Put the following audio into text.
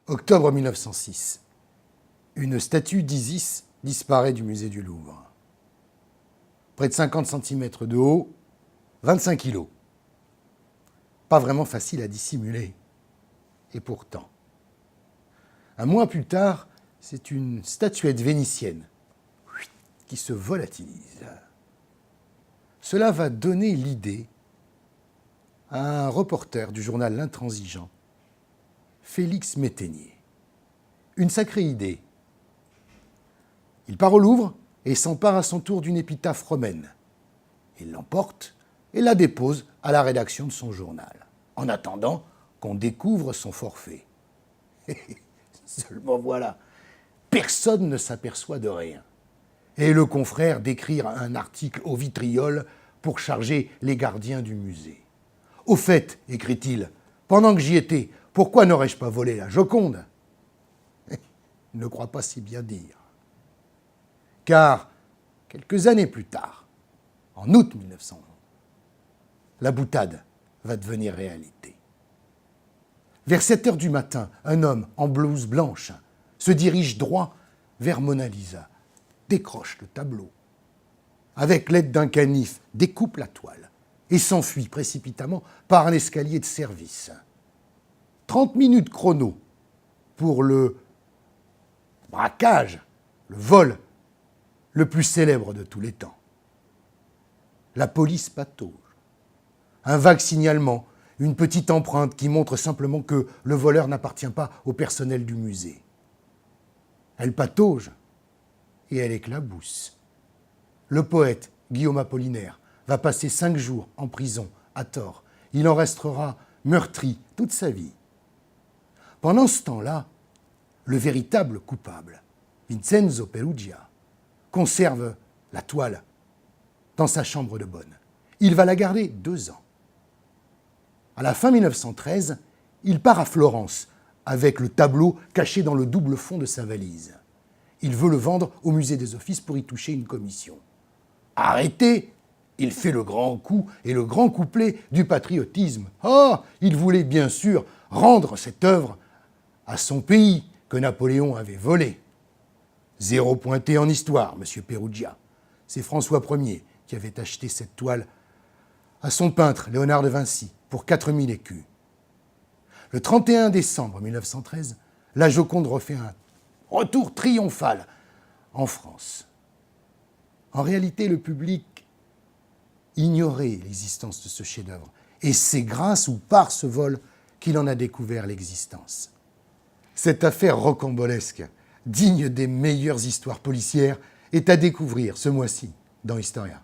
Octobre 1906. Une statue d'Isis disparaît du musée du Louvre. Près de 50 cm de haut, 25 kg. Pas vraiment facile à dissimuler. Et pourtant. Un mois plus tard, c'est une statuette vénitienne qui se volatilise. Cela va donner l'idée à un reporter du journal L'Intransigeant, Félix Métainier. Une sacrée idée. Il part au Louvre et s'empare à son tour d'une épitaphe romaine. Il l'emporte et la dépose à la rédaction de son journal, en attendant qu'on découvre son forfait. Seulement voilà, personne ne s'aperçoit de rien. Et le confrère d'écrire un article au vitriol pour charger les gardiens du musée. « Au fait, écrit-il, pendant que j'y étais, pourquoi n'aurais-je pas volé la Joconde ?» Il ne croit pas si bien dire. Car, quelques années plus tard, en août 1911, la boutade va devenir réalité. Vers 7 heures du matin, un homme en blouse blanche se dirige droit vers Mona Lisa, décroche le tableau, avec l'aide d'un canif, découpe la toile et s'enfuit précipitamment par un escalier de service. 30 minutes chrono pour le braquage, le vol le plus célèbre de tous les temps. La police patauge. Un vague signalement, une petite empreinte qui montre simplement que le voleur n'appartient pas au personnel du musée. Elle patauge et elle éclabousse. Le poète Guillaume Apollinaire va passer 5 jours en prison, à tort. Il en restera meurtri toute sa vie. Pendant ce temps-là, le véritable coupable, Vincenzo Perugia, conserve la toile dans sa chambre de bonne. Il va la garder 2 ans. À la fin 1913, il part à Florence avec le tableau caché dans le double fond de sa valise. Il veut le vendre au musée des Offices pour y toucher une commission. Arrêté, il fait le grand coup et le grand couplet du patriotisme. Ah, il voulait bien sûr rendre cette œuvre à son pays que Napoléon avait volé. 0 pointé en histoire, monsieur Perugia. C'est François Ier qui avait acheté cette toile à son peintre, Léonard de Vinci, pour 4000 écus. Le 31 décembre 1913, la Joconde refait un retour triomphal en France. En réalité, le public ignorait l'existence de ce chef-d'œuvre. Et c'est grâce ou par ce vol qu'il en a découvert l'existence. Cette affaire rocambolesque, digne des meilleures histoires policières, est à découvrir ce mois-ci dans Historia.